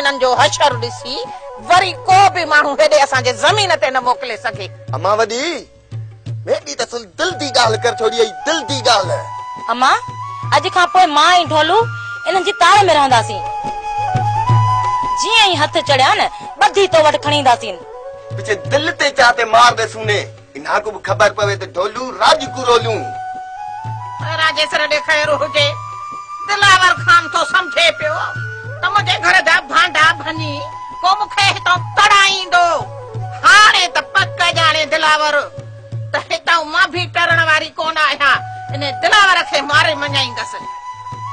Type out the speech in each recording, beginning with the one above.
हिनन जो हशर ॾिसी वरी को भी माण्हू हेॾे असांजे ज़मीन ते न मोकिले सघे। अम्मा वॾी मेडी त दिल दी ॻाल्हि कर छोड़ी आई दिल दी ॻाल्हि। अम्मा अॼु खां पोइ मां ऐं ढोलू इन्हनि जी ताड़ में रहंदासीं। जीअं ई हथ चढ़िया न ॿधी तो वटि खणी ईंदासीं। पिछे दिल ते चाहते मार दे सुने इना को खबर पवे तो ढोलू राज को रोलू। राजेसर ॾे ख़ैर हुजे दिलावर खान तो समझे पियो त मुंहिंजे घर जा भांडा भनी को मूंखे हितां तड़ाईंदो। हाणे त पक ॼाणे दिलावर त हितां मां बि टरण वारी कोन आहियां। इन दिलावर खे मारे मञाईंदसि।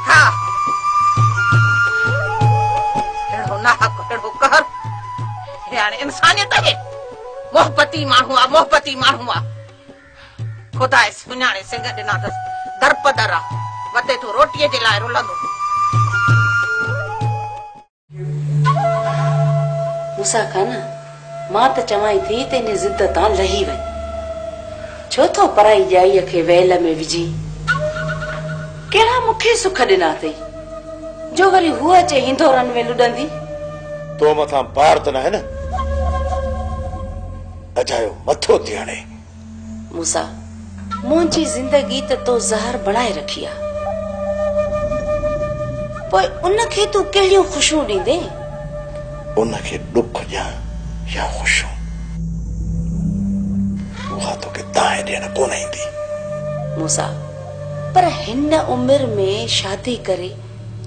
हा अहिड़ो नाहक अहिड़ो कहर हाणे इंसानियत आहे। मोहब्बती माण्हू आहे मोहब्बती माण्हू आहे। खुदा सुञाणे सिंग ॾिना अथसि दरपदर आहे वते तो रोटीअ जे लाइ रुलंदो। मूंसां खान मां त चवाई थी त इन ज़िद तां लही वञ। छो तो पराई जाईअ खे वेल में विझी कहिड़ा मूंखे सुख ॾिना अथई जो वरी हूअ अचे हिंदोरनि में लुॾंदी। तो मथां बार त न आहे न अजायो मथो थी हणे। मूंसा मुंहिंजी ज़िंदगी त तो ज़हर बणाए रखी आहे पोइ उनखे तूं कहिड़ियूं ख़ुशियूं ॾींदे। उनखे दुख ॾियां या ख़ुशियूं उहा तोखे ताए ॾियण कोन ईंदी। मूंसा पर हिन उमिरि में शादी करे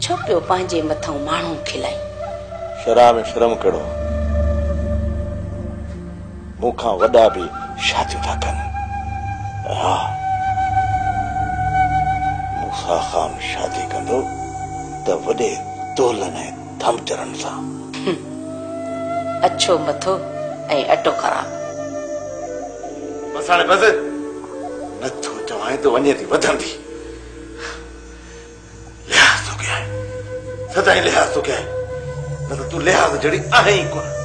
छो पियो पंहिंजे मथां माण्हू खिलाई। शराब में शर्म कहिड़ो मूंखां वॾा बि शादियूं था कनि। हा मूसा खान शादी कंदो त वॾे दोलन ऐं धमचरनि सां। अच्छो मथो ऐं अटो ख़राब। बस हाणे बस नथो चवां त वञे थी वधंदी। लिहाज़ तो कया सदाई लिहाज़ तो कया न त तूं लिहाज़ जड़ी आहे ई कोन।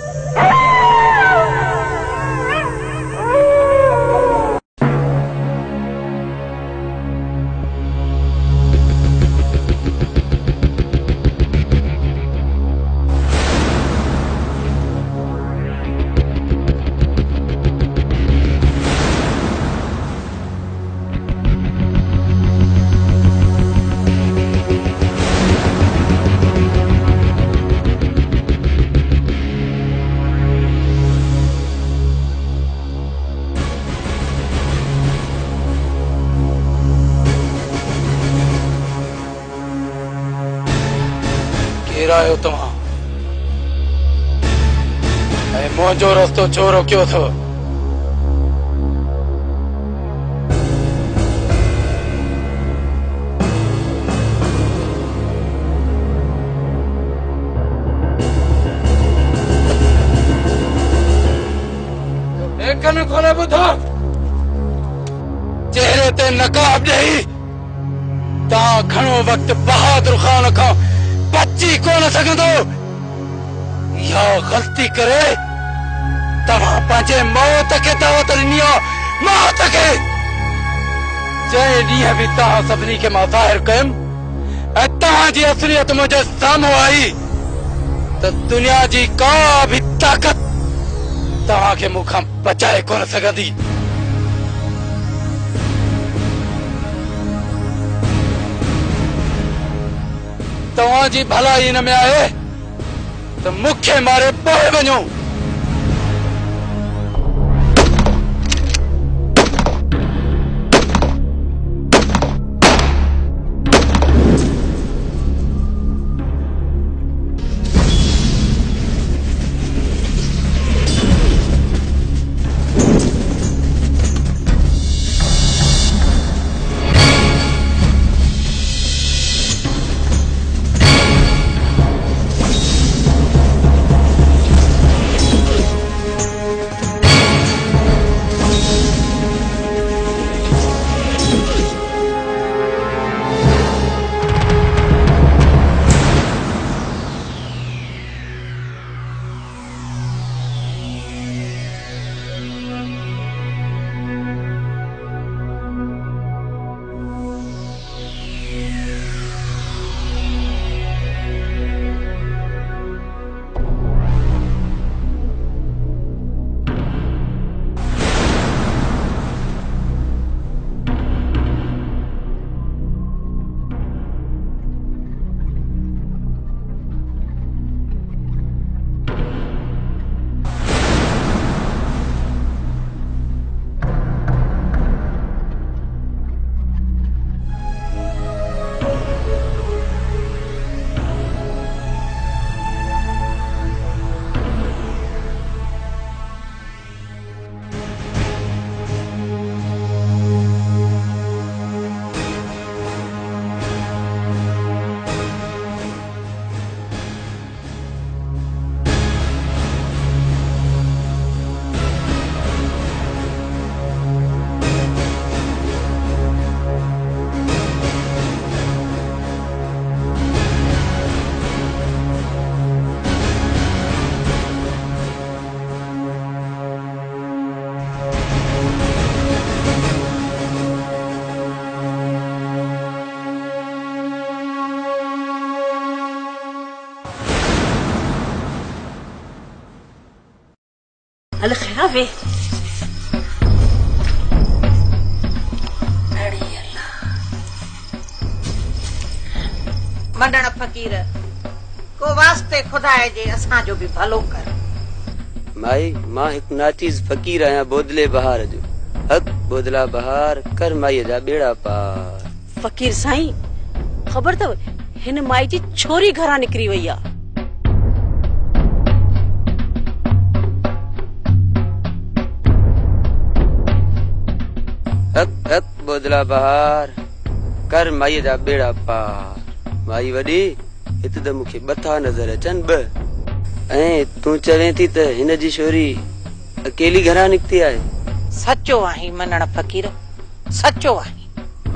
आयो तव्हां ऐं मुंहिंजो रस्तो छो रोकियो अथव? कन खोले ॿुधो चेहरे ते नकाब ॾेई तव्हां घणो वक़्तु बहादुर ख़ान खां बची कोन सघंदो। इहा ग़लती करे तव्हां पंहिंजे मौत खे दावत ॾिनी आहे। मौत खे जंहिं ॾींहं बि तव्हां सभिनी खे मां ज़ाहिर कयुमि ऐं तव्हांजी असलियत मुंहिंजे साम्हूं आई त दुनिया जी का बि ताक़त तव्हांखे मूंखां बचाए कोन सघंदी। तव्हांजी भलाई हिन में आहे त मूंखे मारे पोइ वञो। हल खैरा वे मंडण फकीर को वास्ते खुदा जे असांजो भी भलो कर। माई मां एक नाचीज फकीर आया बोदले बहार जो हक बोदला बहार कर माई जा बेड़ा पार। फकीर साईं खबर तव हिन माई जी छोरी घरा निकरी वई आ। हक हक बोदला बहार कर माई जा बेड़ा पार। माई वडी इत त मुखे बथा नजर अचन ब ऐं तू चवे थी त हिन जी छोरी अकेली घरा निकती आए। सचो आही मंडण फकीर सचो आही।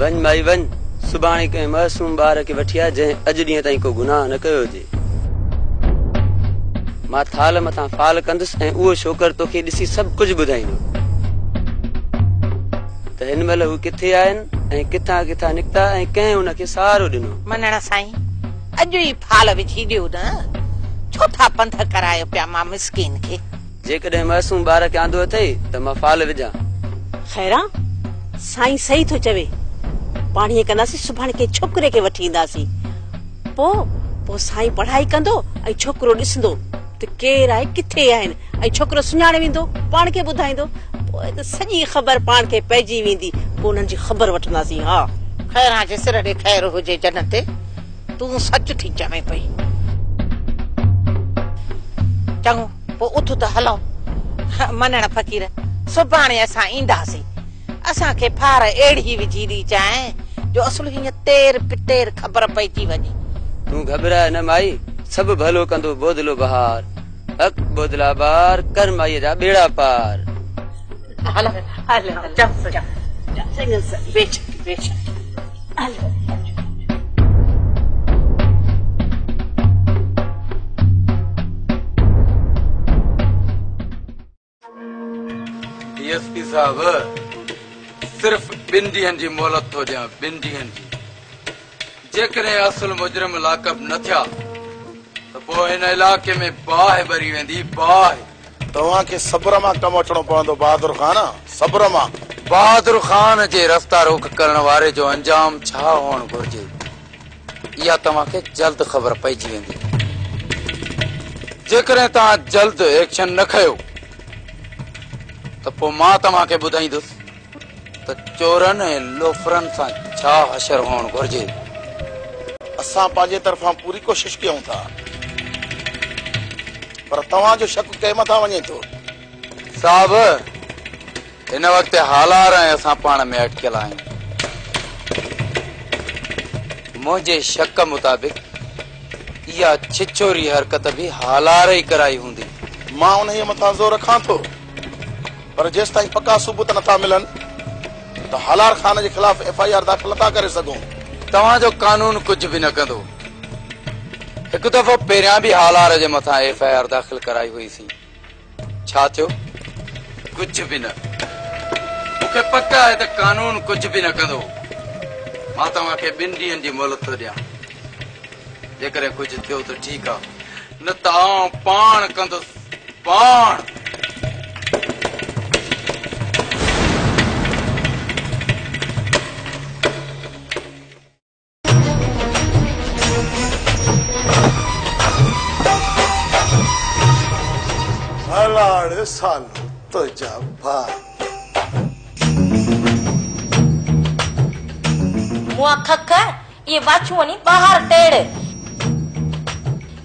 वन माई वन सुभाणे कंहिं मासूम ॿार खे वठी आ जंहिं अॼु ॾींहं ताईं को गुनाह न कयो हुजे। मां थाल मथां फाल कंदुसि ऐं उहो छोकर तोखे ॾिसी सभु कुझु ॿुधाईंदो त हिन महिल हू किथे आहिनि ऐं किथां किथां निकिता ऐं कंहिं हुनखे सहारो ॾिनो। मंडण साईं अॼु ई फाल विझी ॾियो न छो था पंध करायो पिया मां मिस्किन खे। जेकॾहिं मासूम ॿार खे आंदो अथई त मां फाल विझां। खैरा साईं सही थो चवे पाणीअ कंदासीं सुभाणे के छोकिरे खे वठी ईंदासीं पो साईं पढ़ाई कंदो ऐं छोकिरो ॾिसंदो त केर आहे किथे आहिनि ऐं छोकिरो सुञाणे वेंदो पाण खे ॿुधाईंदो पोइ त सॼी ख़बर पाण खे पइजी वेंदी पोइ उन्हनि जी ख़बर वठंदासीं। हा खैरा जे सिर ॾे खैर हुजे जन ते तूं सच थी चवे पई। चङो पोइ उथ त हलो मंडण फकीर सुभाणे असां ईंदासीं। असांखे फार अहिड़ी विझी ॾी चाहे जो असुल हीअं तेर पितेर ख़बर पइजी वञे। तूं घबराए न माई सभु भलो कंदो बोदलो बहार हक बोदला बहार कर माईअ जा बेड़ा पार। हलो हलो चङो बेच बेच हलो। डीएसपी साहब सिर्फ 2 ॾींहनि जी मोहलत थो ॾियां 2 ॾींहनि जी। जेकॾहिं असुल मुजरिम लाकब न थिया त पोइ हिन इलाइक़े में बाहि भरी वेंदी बाहि। तव्हांखे सब्र मां कमु वठणो पवंदो बहादुर खान सब्र मां। बहादुर खान जे रस्ता रोक करण वारे जो अंजाम छा हुअणु घुर्जे इहा तव्हांखे जल्द ख़बर पइजी वेंदी। जेकॾहिं तव्हां जल्द एक्शन न खयो त पोइ मां तव्हांखे ॿुधाईंदुसि त चोरनि ऐं लोफरनि सां छा हशर हुअणु घुर्जे। असां पंहिंजे तरफ़ां पूरी कोशिश कयूं था पर तव्हांजो शक कंहिं मथां वञे थो। साहब हिन वक़्तु हालार ऐं असां पाण में अटकियल आहियूं। मुंहिंजे शक मुताबिक़ इहा छिछोरी हरकत बि हालार ई कराई हूंदी। मां उन मथां ज़ोर रखां थो पर जेसि ताईं पक्का सबूत नथा मिलनि त हालार खान जे ख़िलाफ़ FIR दाख़िल नथा करे सघूं। तव्हांजो कानून कुझु बि न कंदो। हिकु दफ़ो पहिरियां बि हालार जे मथां FIR दाख़िल कराई हुईसीं। छा थियो? कुझु बि न। मूंखे पक आहे त कानून कुझु बि न कंदो। मां तव्हांखे 2 ॾींहनि जी मोहलत थो ॾियां। जेकॾहिं कुझु थियो त ठीकु आहे न त आउं पाण कंदुसि पाण। हलाड़ सालो तुझा भाई मुआ खख ये बाछू वनी बाहर टेड़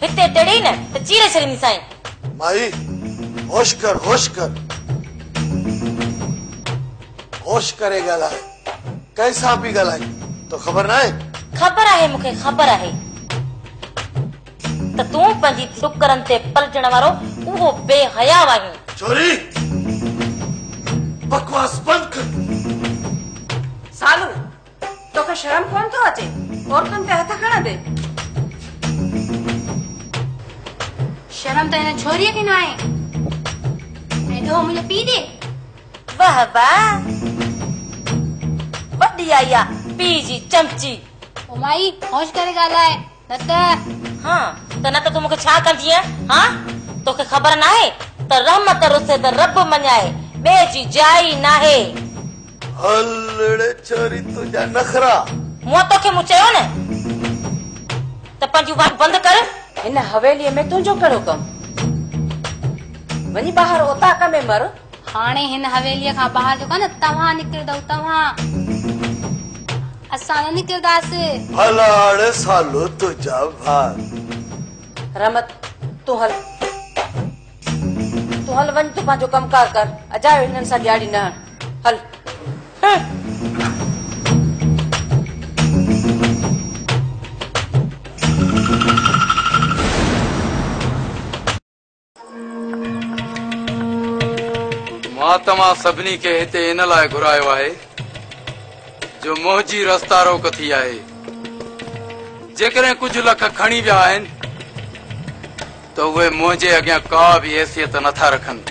हिते टेड़ी न त चीरे छरीनी साईं। माई होश कर होश करे ॻाल्हाए कैसा भी ॻाल्हाए तो खबर ना है। खबर आहे मूंखे खबर आहे त तूं पंहिंजी टुकरनि ते पलटण वारो उहो बेहया आहीं। चोरी बकवास बंद कर। सालू तोखे शर्म कोन थो अचे औरतुनि ते हथ खण दे। शर्म त हिन छोरीअ खे न आहे ऐं तो मुंहिंजो पी ॾे। वाह वाह वॾी आई आहे पी जी चमची। ओ माई होश करे ॻाल्हाए न त हाँ त न त तूं मूंखे छा कंदीअ? हाँ तोखे ख़बर न आहे त रहमत रुसे त रब मञाए, ॿिए जी जाइ नाहे। हलड़े छोरी तुंहिंजा नखरा। मूं तोखे मूं चयो न त पंहिंजी वाट बंदि कर। हिन हवेलीअ में तुंहिंजो कहिड़ो कमु? वञी ॿाहिरि ओताक में मर। हाणे हिन हवेलीअ खां ॿाहिरि जेको न तव्हां निकिरंदव, तव्हां, असां न निकिरंदासीं। हलड़े सालो तुंहिंजा भार। रहमत तूं हल, वञ, तूं पंहिंजो कमकार कर। अजायो हिननि सां ॾियारी न हल। मां तव्हां सभिनी खे हिते इन लाइ घुरायो आहे जो मुंहिंजी रस्ता रोक थी आहे। जेकॾहिं कुझु लख खणी विया आहिनि त उहे मुंहिंजे अॻियां का बि हैसियत नथा रखनि,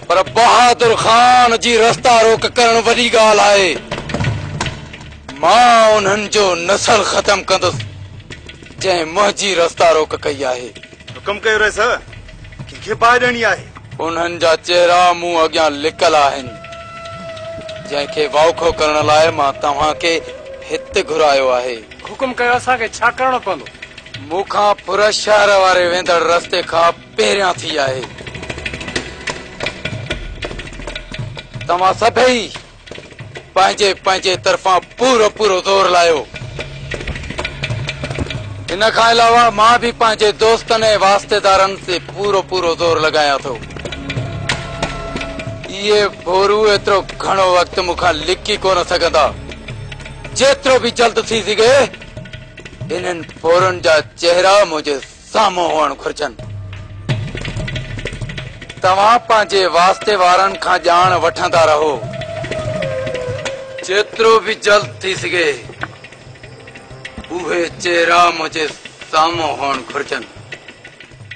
पर बहादुर खान जी रस्ता रोक करण वॾी ॻाल्हि आहे। मां उन्हनि जो नस्ल ख़तम कंदुसि जंहिं मुंहिंजी रस्ता रोक कई आहे। हुकुम कयो रे सर, कंहिंखे बाहि ॾियणी आहे? उन्हनि जा चेहरा मूं अॻियां लिकल आहिनि, जंहिंखे वाउखो करण लाइ मां तव्हांखे हिते घुरायो आहे। हुकुम कयो, असांखे छा करणो पवंदो? मूंखां पुर शहर वारे वेंदड़ रस्ते खां पहिरियां थी आहे। तव्हां सभई पंहिंजे पंहिंजे तरफ़ां पूरो पूरो ज़ोर लायो। इन खां अलावा मां बि पंहिंजे दोस्तनि ऐं वास्तेदारनि से पूरो पूरो ज़ोर लॻायां थो। इहे भोरू एतिरो घणो वक़्तु मूंखां लिकी कोन सघंदा। जेतिरो बि जल्द थी सघे इन्हनि भोरुनि जा चेहरा मुंहिंजे साम्हूं हुअण घुर्जनि। तव्हां पंहिंजे वास्ते वारनि खां ॼाण वठंदा रहो। जेतिरो बि जल्द थी सघे उहे चेहरा मुंहिंजे साम्हूं हुअण घुर्जनि।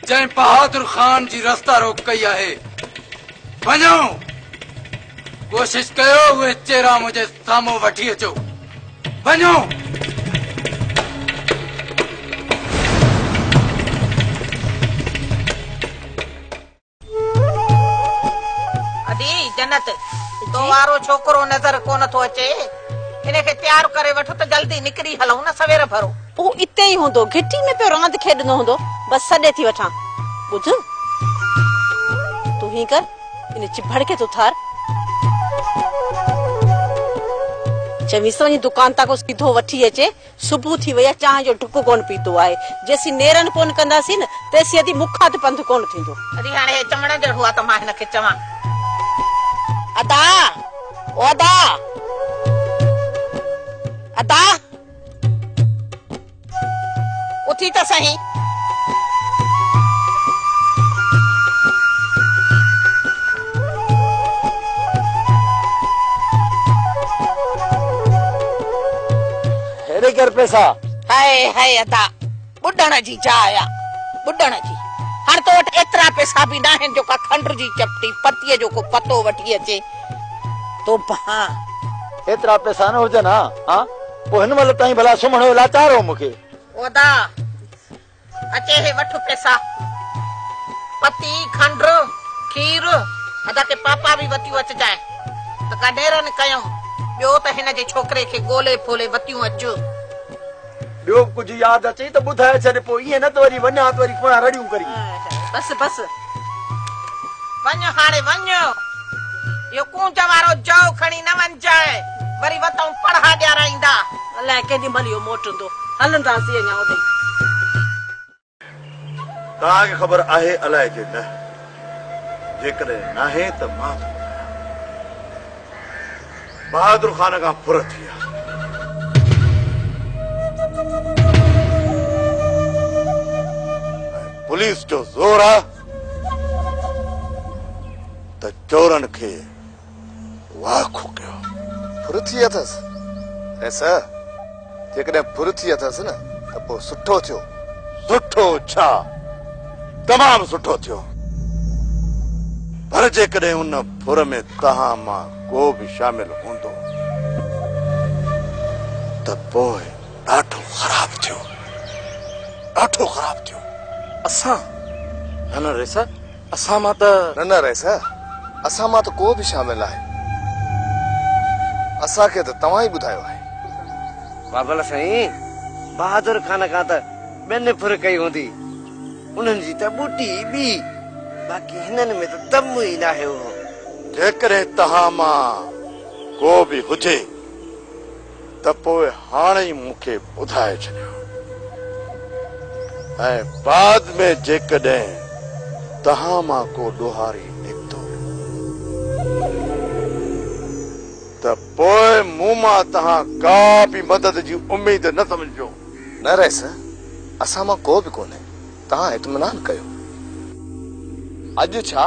जंहिं बहादुर खान जी रस्ता रोक कई आहे, वञो, कोशिश कयो उहे चेहरा मुंहिंजे साम्हूं वठी अचो। वञो। जन्नत तो वारो छोकरो नजर कोन थो अचे, इनखे तैयार करे वठो त जल्दी निकरी हलूं न, सवेर भरो। वो इते ही होंदो, घिटी में पे रांद खेडनो होंदो, बस सडे थी वठा। बुझ तू ही कर, इन चिभड़ के तो थार चवीस वनी दुकान तक सीधो वठी अचे। सुबह थी वया, चाह जो टुक कोन पीतो आहे। जेसी नेरन कोन कंदासी न तेसी यदि मुखा ते पंध कोन थींदो। अरे हाणे चमण जो हुआ त मां हिनखे चवां, अदा ओ अदा अदा उथी त सही। हेरे कर पैसा। हाय हाय अदा, बुढ़ण जी चाया, बुढ़ण जी। हाणे तो वटि एतिरा पैसा बि न आहिनि जो का खंड जी चपटी पतीअ जो को पतो वठी अचे तो भा। एतिरा पैसा न हुजनि हा पोइ हिन महिल ताईं भला सुम्हण जो लाचार हो मूंखे। ओदा अचे हे वठ पैसा, पती खंड खीर अदा के पापा भी वतियूं अचजाए त का डेरन कयूं। ॿियो त हिन जे छोकरे खे गोले फोले वतियूं अच। ॿियो कुझु यादि अचे त ॿुधाए छॾ, पोइ ईअं न त वरी वञा त वरी पोयां रड़ियूं करी। बस बस वञ हाणे वञ, यो कूंज वारो जौ खणी न वञजाए, वरी वतऊं पढ़ा ॾियाराईंदा। अलाए केॾी महिल इहो मोटंदो। हलंदासीं अञा होॾे। तव्हांखे ख़बर आहे अलाए के न, जेकॾहिं नाहे त मां बहादुर खान खां फुर थी विया। पुलिस जो ज़ोर आहे त चोरनि खे वाखो कयो। फुरथी अथसि ऐसा, जेकॾहिं फुरथी अथसि न त पोइ सुठो थियो। सुठो छा, तमामु सुठो थियो। पर जेकॾहिं उन फुर में तव्हां मां को बि शामिल हूंदो त पोइ ॾाढो ख़राब थियो, ॾाढो ख़राब थियो। असां न रेसा, असां मां त न न रहे सर असां मां त को बि शामिल आहे असांखे त तव्हां ई ॿुधायो आहे बाबल साईं बहादुर खान खां त ॿिनि फुर कई हूंदी उन्हनि जी त बूटी ॿी बाक़ी हिननि में त दम ई नाहे हो जेकॾहिं तव्हां मां को बि हुजे त पोइ हाणे ई मूंखे ॿुधाए छॾियो ऐं बाद में जेकॾहिं तव्हां मां को ॾोहारी निकितो त पोइ मूं मां तव्हां का बि मदद जी उम्मीद न समझो न रहे सर असां मां को बि कोन्हे तव्हां इत्मिनान कयो अॼु छा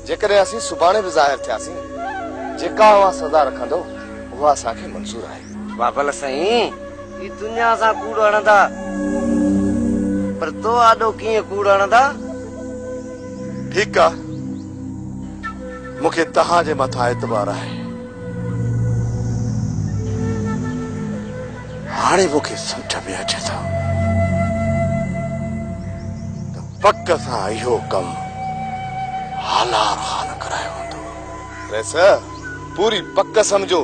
जेकॾहिं असीं सुभाणे बि ज़ाहिर थियासीं जेका उहा सदा रखंदो उहा असांखे मंज़ूर आहे बाबल साईं ही दुनिया सां कूड़ हणंदा पर तो आॾो कीअं कूड़ हणंदा ठीकु आहे मूंखे तव्हांजे मथां एतबार आहे हाणे मूंखे सम्झ में अचे थो त पक सां इहो कमु हालार खान करायो हूंदो रहे सर पूरी पक समझो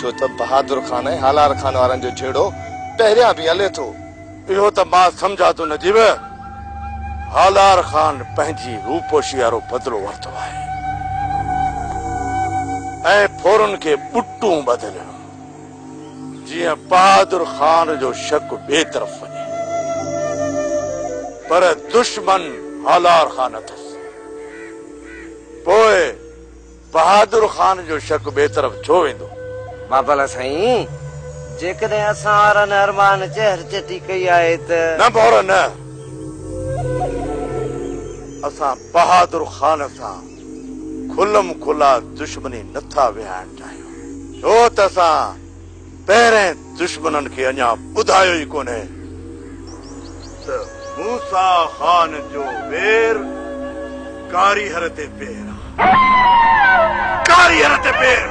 छो त बहादुर खान ऐं हालार खान वारनि जो छेड़ो पहिरियां बि हले थो इहो त मां सम्झा थो नजीब हालार खान पंहिंजी रूपोशी वारो बदिलो वरितो आहे ऐं फोरन खे ॿुटूं बदिलियो जीअं बहादुर खान जो शक ॿिए तरफ़ वञे पर दुश्मन हालार खान अथसि पोइ बहादुर खान जो शक ॿिए तरफ़ छो वेंदो बाबल साईं जेकॾहिं असां वारनि अरमान चहर चटी कई आहे त न भौर न असां बहादुर खान सां खुलम खुला दुश्मनी नथा विहाइण चाहियूं छो त असां पहिरें दुश्मननि खे अञा ॿुधायो ई कोन्हे त मूसा खान जो वेर कारीहर ते पेर कारीहर ते पेर